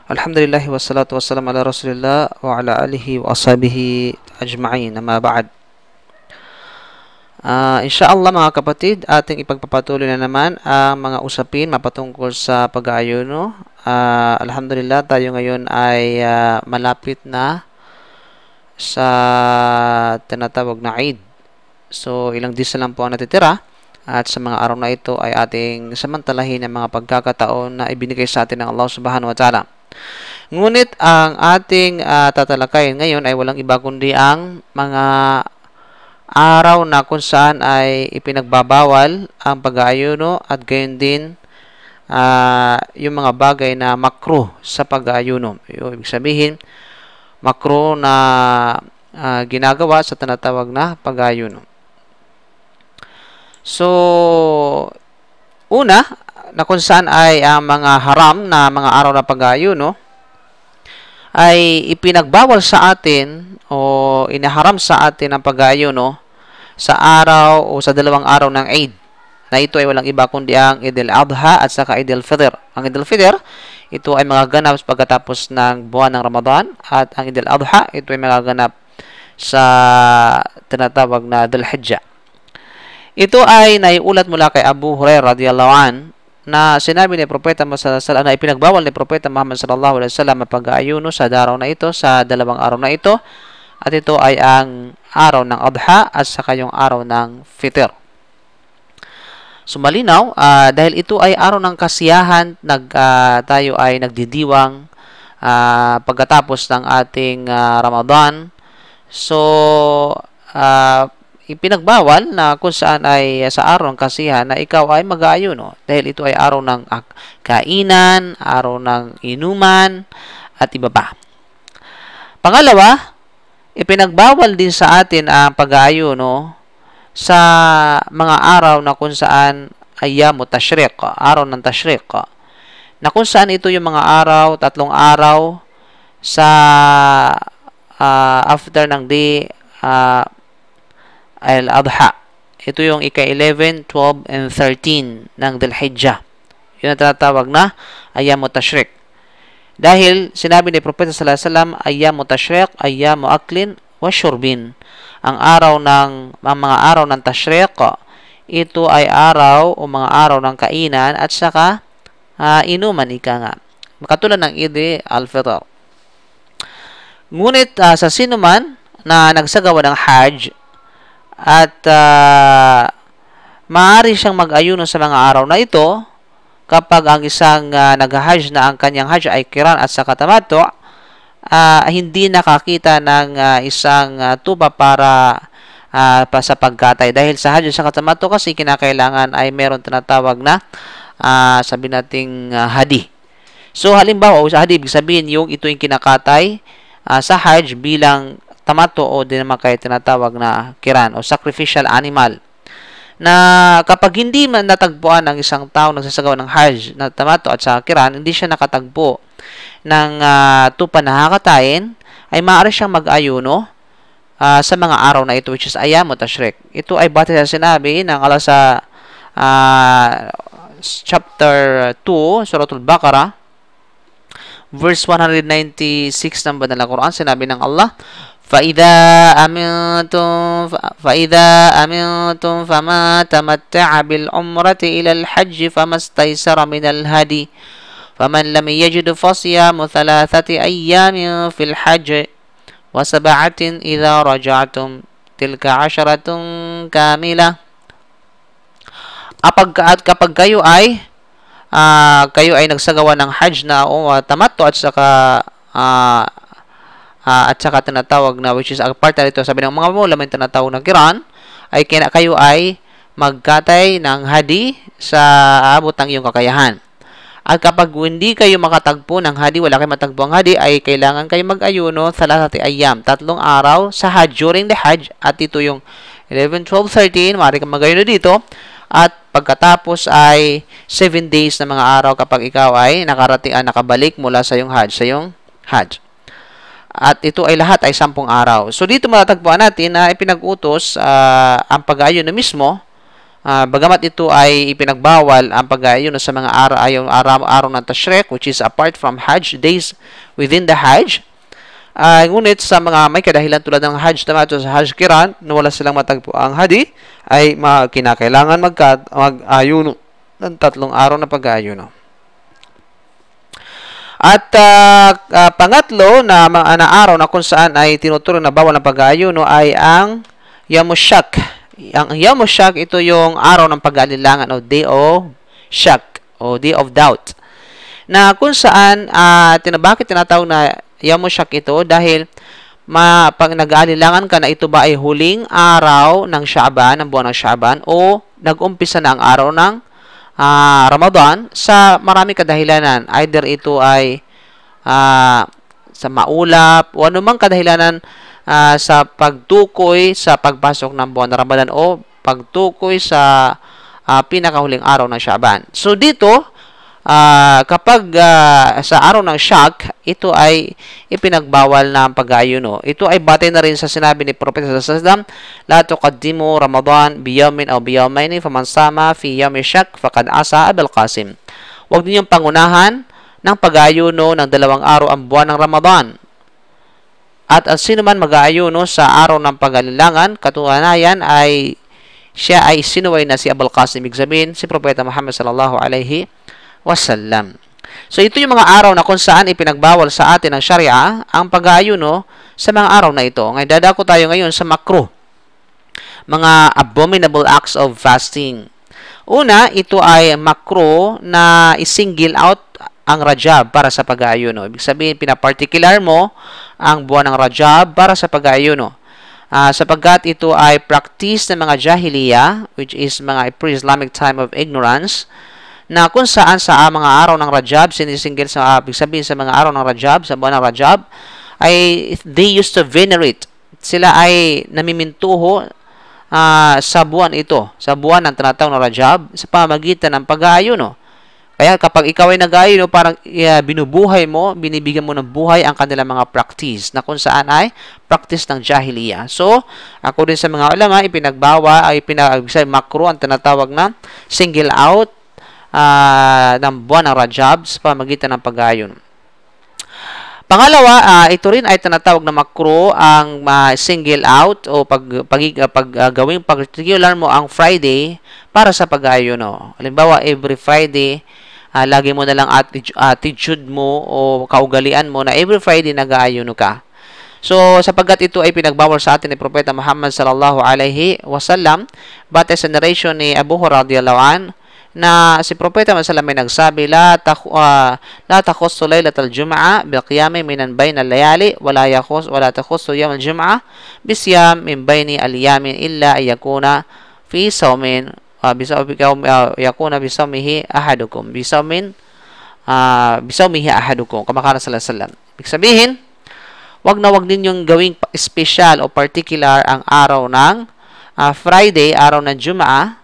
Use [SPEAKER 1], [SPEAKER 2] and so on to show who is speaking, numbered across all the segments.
[SPEAKER 1] Alhamdulillah wassalatu wassalamu ala Rasulillah wa ala alihi wa ashabihi ajma'in. Amma ba'd. Insyaallah mga kapatid, ating ipagpapatuloy na naman ang mga usapin mapatungkol sa pag-aayuno. Alhamdulillah, tayo ngayon ay malapit na sa tinatawag na Eid. So, ilang days na lang po ang natitira. At sa mga araw na ito ay ating samantalahin ang mga pagkakataon na ibinigay sa atin ng Allah subhanahu wa ta'ala. Ngunit ang ating tatalakayin ngayon ay walang iba kundi ang mga araw na kung saan ay ipinagbabawal ang pag-aayuno at gayon din yung mga bagay na makruh sa pag-aayuno. Ibig sabihin, makruh na ginagawa sa tinatawag na pag-aayuno. So, una, na kung saan ay ang mga haram na mga araw na pag-aayuno ay ipinagbawal sa atin o inaharam sa atin ang pag-aayuno sa araw o sa dalawang araw ng Eid. Na ito ay walang iba kundi ang Eid al-Adha at saka Eid al-Fitr. Ang Eid al-Fitr, ito ay magaganap pagkatapos ng buwan ng Ramadan at ang Eid al-Adha, ito ay magaganap sa tinatawag na Dhul Hijjah. Ito ay naiulat mula kay Abu Hurairah radhiyallahu an na sinabi ni Propeta Muhammad sallallahu alaihi wasallam na ipinagbawal ni Propeta Muhammad sallallahu alaihi wasallam ang pag-aayuno sa araw na ito, sa dalawang araw na ito, at ito ay ang araw ng Adha at saka yung araw ng Fitr. So malinaw, dahil ito ay araw ng kasiyahan, tayo ay nagdidiwang pagkatapos ng ating Ramadan. So ipinagbawal na kung saan ay sa araw ng kasiyahan na ikaw ay mag-aayuno dahil ito ay araw ng kainan, araw ng inuman at iba pa. Pangalawa, ipinagbawal din sa atin ang pag-aayuno sa mga araw na kung saan ayyamu tashriq, araw ng tashriq, na kung saan ito yung mga araw, 3 araw sa after ng day al-Adha. Ito yung ika-11, 12, and 13 ng Dhul Hijjah. Yun ang tinatawag na ayyamu tashriq. Dahil sinabi ni Propeta sallallahu alaihi wasallam, ayyamu tashriq, ayyamu aklin wa shurbin. Ang mga araw ng tashriq, ito ay araw o mga araw ng kainan at saka inuman, ika nga. Katulad ng Eid al-Fitr. Ngunit sa sino man na nagsagawa ng Hajj at maaari siyang mag-ayuno sa mga araw na ito kapag ang isang nag-hajj na ang kanyang hajj ay kiran at saka tamattu, hindi nakakita ng isang tuba para sa pagkatay. Dahil sa hajj at saka tamattu kasi kinakailangan ay meron tinatawag na sabi nating hadi. So halimbawa sa hadi, ibig sabihin yung ito yung kinakatay sa hajj bilang tamato o din naman kaya tinatawag na kiran o sacrificial animal, na kapag hindi man natagpuan ng isang tao nagsasagawa ng hajj na tamato at saka kiran, hindi siya nakatagpo ng tupa na hakatayin, ay maaari siyang mag-ayuno sa mga araw na ito, which is ayyamu tashriq. Ito ay batay sa sinabi ng Allah sa chapter 2, Suratul Baqarah, verse 196 ng Banal na Quran. Sinabi ng Allah, فَإِذَا أَمِنْتُمْ فَمَا تَمَتَّعَ بِالْعُمْرَةِ إِلَى الْحَجِّ فَمَا اسْتَيْسَرَ مِنَ الْهَدِيِ فَمَنْ لَمْ يَجِدْ فَصِيَامُ 3 أَيَّامٍ فِي الْحَجِّ وَسَبْعَةٍ إِذَا رَجَعْتُمْ تِلْكَ 10 كَامِلَةٌ. Kapag kayo ay nagsagawa ng hajj na tamattu at saka tinatawag na, which is a part na ito, sabi ng mga ulama yung tinatawag na kiran, ay kayo ay magkatay ng hadi sa abot ng iyong kakayahan. At kapag hindi kayo makatagpo ng hadi, wala kayo matagpo ang hadi, ay kailangan kayo mag-ayuno 3 ayyam, 3 araw sa hajj, during the hajj, at ito yung 11, 12, 13, maaari kang mag-ayuno dito, at pagkatapos ay 7 days na mga araw kapag ikaw ay nakabalik mula sa iyong hajj. At ito ay lahat ay 10 araw. So dito matatagpuan natin na ipinag-utos ang pag-aayuno mismo Bagamat ito ay ipinagbawal ang pag-aayuno sa mga araw ng Tashriq, which is apart from Hajj, days within the Hajj. Ngunit sa mga may kadahilan tulad ng Hajj Tamato sa Hajj Qiran, na wala silang matagpo ang hadi, ay kinakailangan mag-ayuno ng 3 araw na pag-aayuno. At pangatlo na araw na kung saan ay tinuturo na bawal ng pag-aayuno ay ang Yamushak. Ang Yamushak, ito yung araw ng pag-aalilangan o Day of Shak o Day of Doubt. Na kung saan, bakit tinatawag na Yamushak ito? Dahil pag nag-aalilangan ka na ito ba ay huling araw ng Sha'ban, ng buwan ng Sha'ban, o nag-umpisa na ang araw ng Ramadan sa marami kadahilanan. Either ito ay sa maulap o anumang kadahilanan sa pagtukoy sa pagpasok ng buwan ng Ramadan o pagtukoy sa pinakahuling araw ng Sha'ban. So dito, kapag sa araw ng Shak, ito ay ipinagbawal na ang pag-aayuno. Ito ay batay na rin sa sinabi ni Propeta sallallahu alaihi wasallam, la tuqaddimu Ramadan biyawmin aw biyawmayni faman sama fi yawmi Shak faqad asa Abul Qasim. Huwag ninyong pangunahan ng pag-aayuno ng 2 araw ang buwan ng Ramadan. At ang sino man mag-aayuno sa araw ng pag-aalilangan, katunayan ay siya ay sinuway na si Abul Qasim, ibig sabihin si Propeta Muhammad sallallahu alaihi wasallam. So ito yung mga araw na kung saan ipinagbawal sa atin ng Sharia ang pag-aayuno sa mga araw na ito. Ngayon dadako tayo ngayon sa makruh, mga abominable acts of fasting. Una, ito ay makruh na isingle out ang Rajab para sa pag-aayuno. Ibig sabihin, pinaparticular mo ang buwan ng Rajab para sa pag-aayuno. Sapagkat ito ay practice ng mga Jahiliya, which is mga pre-Islamic time of ignorance, na kung saan sa mga araw ng Rajab, sinisinggil sa, ibig sabihin sa mga araw ng Rajab, sa buwan ng Rajab, ay they used to venerate. Sila ay namimintuho sa buwan ito, sa buwan ng tinatawag na Rajab, sa pamamagitan ng pag-aayuno. Kaya kapag ikaw ay nag-aayuno, parang binubuhay mo, binibigyan mo ng buhay ang kanilang mga practice na kung saan ay practice ng Jahiliya. So, ako din sa mga ulama, ipinagbawa, ay makruh ang tinatawag na single out ng buwan ng Rajab sa pamamagitan ng pag-aayuno. Pangalawa, ito rin ay tinatawag na makruh ang single out o gawing particular mo ang Friday para sa pag-aayuno. Halimbawa, every Friday, lagi mo na lang attitude mo o kaugalian mo na every Friday nag-aayuno ka. So, sapagkat ito ay pinagbawal sa atin ni Propeta Muhammad sallallahu alaihi wasallam, batay sa narration ni Abu Hurairah radhiyallahu anhu, na si Propeta Muhammad sallallahu alaihi wasallam la takhussu laylatal jum'a biqiyami minan bayna al-layali wala takhussu yawm al-jum'a bisyam min bayni al-yamin illa ayakuna fi sawmin yakuna bisawmihi ahadukum bisawmihi ahadukum kama kana sallallahu alaihi wasallam. Ibig sabihin, wag ninyong gawing special o particular ang araw ng Friday, araw ng Jum'ah,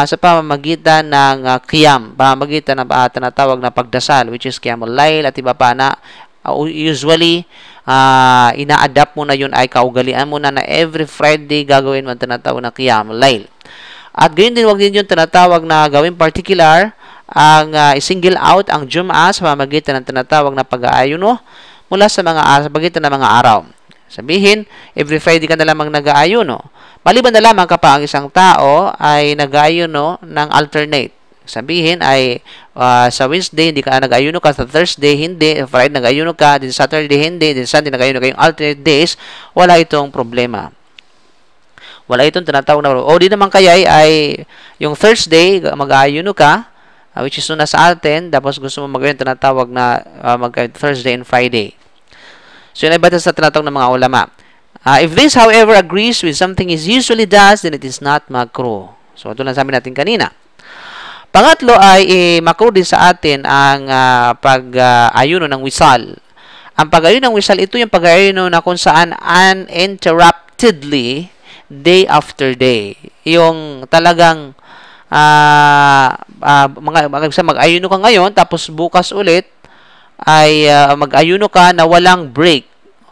[SPEAKER 1] sa pamamagitan ng qiyam, pamamagitan ng tinatawag na pagdasal, which is qiyamul layl at iba pa na usually ina-adapt mo na yun ay kaugalian mo na every Friday gagawin mo ang tinatawag na qiyamul layl. At gayon din, wag din yung tinatawag na gawing particular ang single out ang Jum'ah sa pamamagitan ng tinatawag na pag-aayuno mula sa pagitan ng mga araw. Sabihin, every Friday ka na lamang nag-aayuno. Maliban na lamang kapag ang isang tao ay nag-aayuno ng alternate. Sabihin ay sa Wednesday hindi ka nag-aayuno ka, sa Thursday hindi, Friday nag-aayuno ka, din Saturday hindi, din Sunday nag-aayuno ka, yung alternate days, wala itong problema. Wala itong tinatawag na, o di naman kaya ay yung Thursday mag-aayuno ka, which is una sa atin, tapos gusto mo mag-aayuno tinatawag na Thursday and Friday. So yun ay batas sa tinatawag ng mga ulama. If this, however, agrees with something is usually does, then it is not makruh. So ito lang sabi natin kanina. Pangatlo ay makruh din sa atin ang pag-ayuno ng wisal. Ang pag-ayuno ng wisal, ito yung pag-ayuno na kung saan uninterruptedly day after day. Yung talagang mag-ayuno ka ngayon, tapos bukas ulit ay mag-ayuno ka na walang break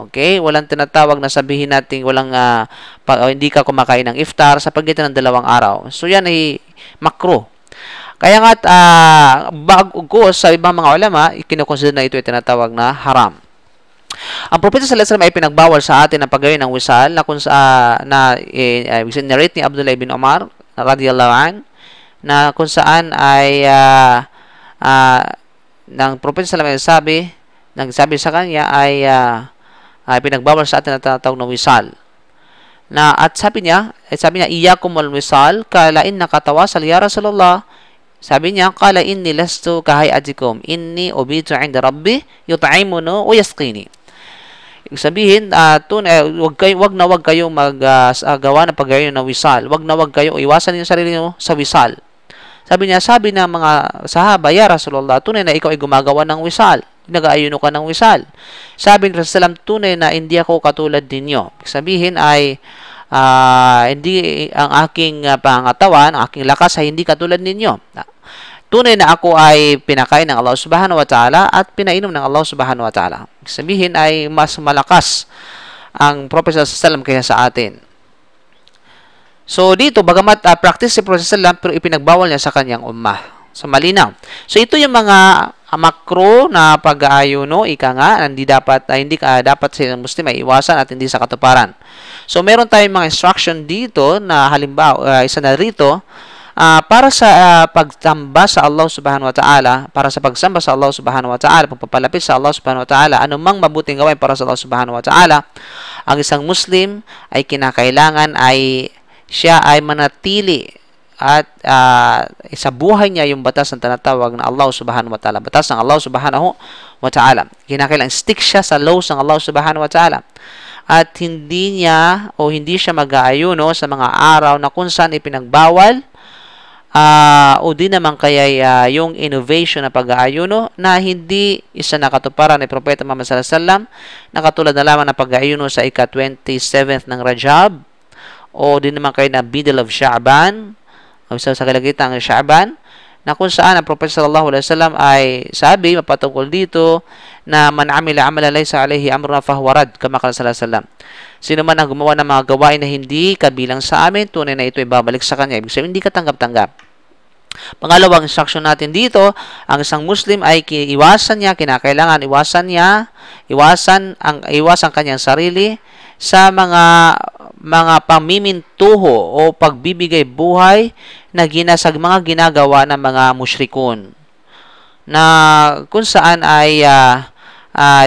[SPEAKER 1] Okay? Walang tinatawag na sabihin natin hindi ka kumakain ng iftar sa pagitan ng 2 araw. So yan ay makruh. Kaya nga bago sa ibang mga ulama, kinukonsider na ito ay tinatawag na haram. Ang Propeta sallallahu alaihi wasallam ay pinagbawal sa atin ang paggawin ng wisal na kung narrate ni Abdullah ibn Umar radiyallahu an na kung saan ay ng Propeta sallallahu alaihi wasallam nagsabi sa kanya ay pinagbawal sa atin ang tinatawag na wisal. At sabi niya, iyyakum wal wisal, kala inna katawasal ya Rasulullah. Sabi niya, kala inni lastu kahayatikum, inni ubitu 'inda rabbi yut'imuni wa yasqini. Ibig sabihin, wag kayong gawa ng paggayon ng wisal. Wag kayong iwasan niyo sarili niyo sa wisal. Sabi ng mga sahaba, ya Rasulullah, tunay na ikaw ay gumagawa ng wisal. Nag-aayuno ka ng wisal. Sabi ng Rasulullah, tunay na hindi ako katulad ninyo. Ibig sabihin ay hindi ang aking pangatawan, ang aking lakas ay hindi katulad ninyo. Tunay na ako ay pinakain ng Allah Subhanahu wa Ta'ala at pinainom ng Allah Subhanahu wa Ta'ala. Ibig sabihin ay mas malakas ang Prophet sallallahu alaihi wasallam kaysa sa atin. So dito, bagamat practice si Prophet sallallahu alaihi wasallam, pero ipinagbawal niya sa kanyang ummah. So malinaw. So ito yung mga makro na pag-aayuno, ika nga, hindi dapat sa Muslim ay iwasan at hindi sa katuparan. So meron tayong mga instruction dito na halimbawa, isa na rito, para sa pagsamba sa Allah Subhanahu wa Ta'ala, para sa pagsamba sa Allah Subhanahu wa Ta'ala, pagpapalapit sa Allah Subhanahu wa Ta'ala, anumang mabuting gawain para sa Allah Subhanahu wa Ta'ala, ang isang Muslim ay kinakailangan ay siya ay manatili at sa buhay niya yung batas ng tinatawag na Allah Subhanahu wa Ta'ala. Batas ng Allah Subhanahu wa Ta'ala. Kinakailangan stick siya sa laws ng Allah Subhanahu wa Ta'ala. At hindi siya mag-aayuno sa mga araw na kung saan ipinagbawal o di naman kaya yung innovation na pag-aayuno na hindi isa nakatuparan ni Propeta Muhammad sallallahu alaihi wasallam, na katulad na lamang na pag-aayuno sa ika-27th ng Rajab o di naman kaya na middle of Sha'ban o sa kalagitang ng Sha'ban, na kung saan ang Propeta sallallahu alaihi wasallam ay sabi mapatungkol dito na man amila amalan laysa alayhi amruna fahuwa rad, kama qala sallallahu alaihi wasallam. Sino man ang gumawa ng mga gawain na hindi kabilang sa amin, tunay na ito ay babalik sa kanya. Ibig sabihin, hindi ka tanggap-tanggap. Pangalawang instruction natin dito, ang isang Muslim ay kinakailangan iwasan kanyang sarili sa mga pamimintuho o pagbibigay buhay na mga ginagawa ng mga mushrikun, na kung saan ay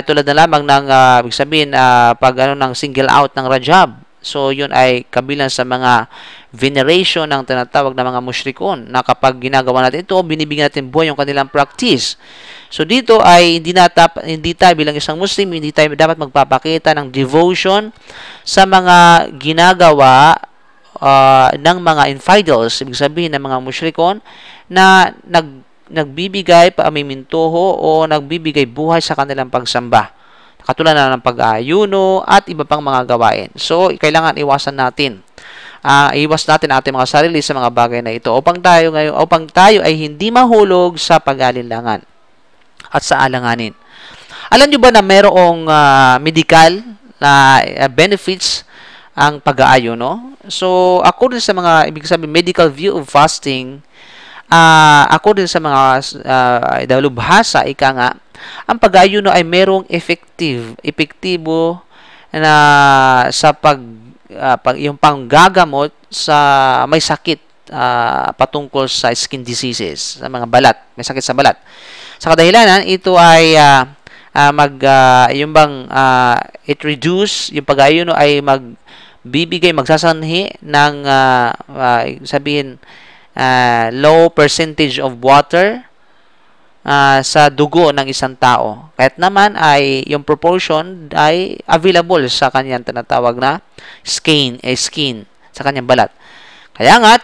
[SPEAKER 1] tulad na lamang ng ibig sabihin ng single out ng Rajab. So yun ay kabilang sa mga veneration ng tinatawag na mga mushrikun, na kapag ginagawa natin ito, binibigyan natin buhay yung kanilang practice. So dito ay hindi tayo bilang isang Muslim, hindi tayo dapat magpapakita ng devotion sa mga ginagawa ng mga infidels, ibig sabihin ng mga mushrikon na nagbibigay pamimintuho o nagbibigay buhay sa kanilang pagsamba, katulad na ng pag-aayuno at iba pang mga gawain. So kailangan iwasan natin ating mga sarili sa mga bagay na ito upang tayo ay hindi mahulog sa pag-alinlangan at sa alanganin. Alam niyo ba na mayroong medical na benefits ang pag-aayuno? So according sa mga ibig sabihin medical view of fasting, according sa mga dalubhasa, ika nga, ang pag-aayuno ay merong epektibo na sa yung panggagamot sa may sakit patungkol sa skin diseases, sa mga balat, may sakit sa balat. Sa kadahilanan, ito ay it reduce, yung pag-aayuno ay magsasanhi ng low percentage of water sa dugo ng isang tao. Kahit naman ay yung proportion ay available sa kanyang tinatawag na skin sa kanyang balat. Kaya nga,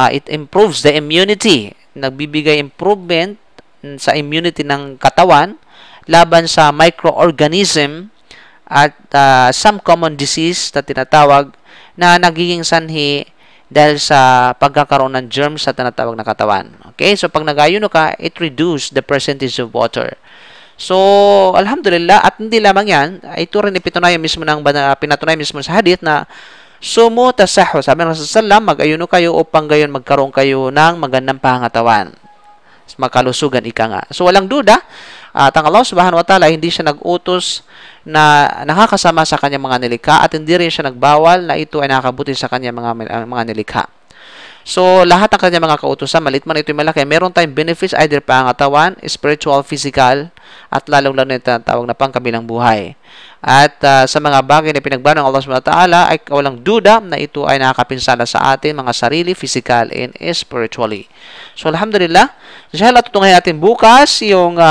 [SPEAKER 1] it improves the immunity. Nagbibigay improvement sa immunity ng katawan laban sa microorganism at some common disease na tinatawag na nagiging sanhi dahil sa pagkakaroon ng germs sa tinatawag na katawan. Okay? So, pag nag-ayuno ka, it reduces the percentage of water. So, alhamdulillah, at hindi lamang yan, ito rin pinatunayan mismo sa hadith na sumu tasahu. Sabi ng Rasulullah, mag-ayuno kayo upang gayon magkaroon kayo ng magandang pangatawan. Makalusugan ika nga. So, walang duda, at ang Allah subhanahu wa ta'ala, hindi siya nag-utos na nakakasama sa kanyang mga nilikha at hindi rin siya nagbawal na ito ay nakakabuti sa kanyang mga nilikha. So, lahat ng kanyang mga kautusan, malit man ito yung malaki, meron tayong benefits, either pangatawan, spiritual, physical, at lalong-lalo na tawag na pangkabilang buhay. At sa mga bagay na pinagbano ng Allah subhanahu wa ta'ala, ay walang duda na ito ay nakakapinsala sa atin, mga sarili, physical, and spiritually. So, alhamdulillah, inshallah, tutunghayan natin bukas yung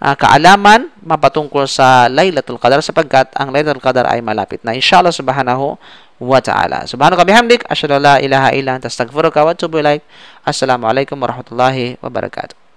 [SPEAKER 1] kaalaman mapatungkol sa Laylatul Qadar sapagkat ang Laylatul Qadar ay malapit na. Inshallah subhanahu wa ta'ala. Subhanaka bihamdik, asyhadu an la ilaha illa anta astaghfiruka wa atubu ilaik. Assalamu alaikum warahmatullahi wabarakatuh.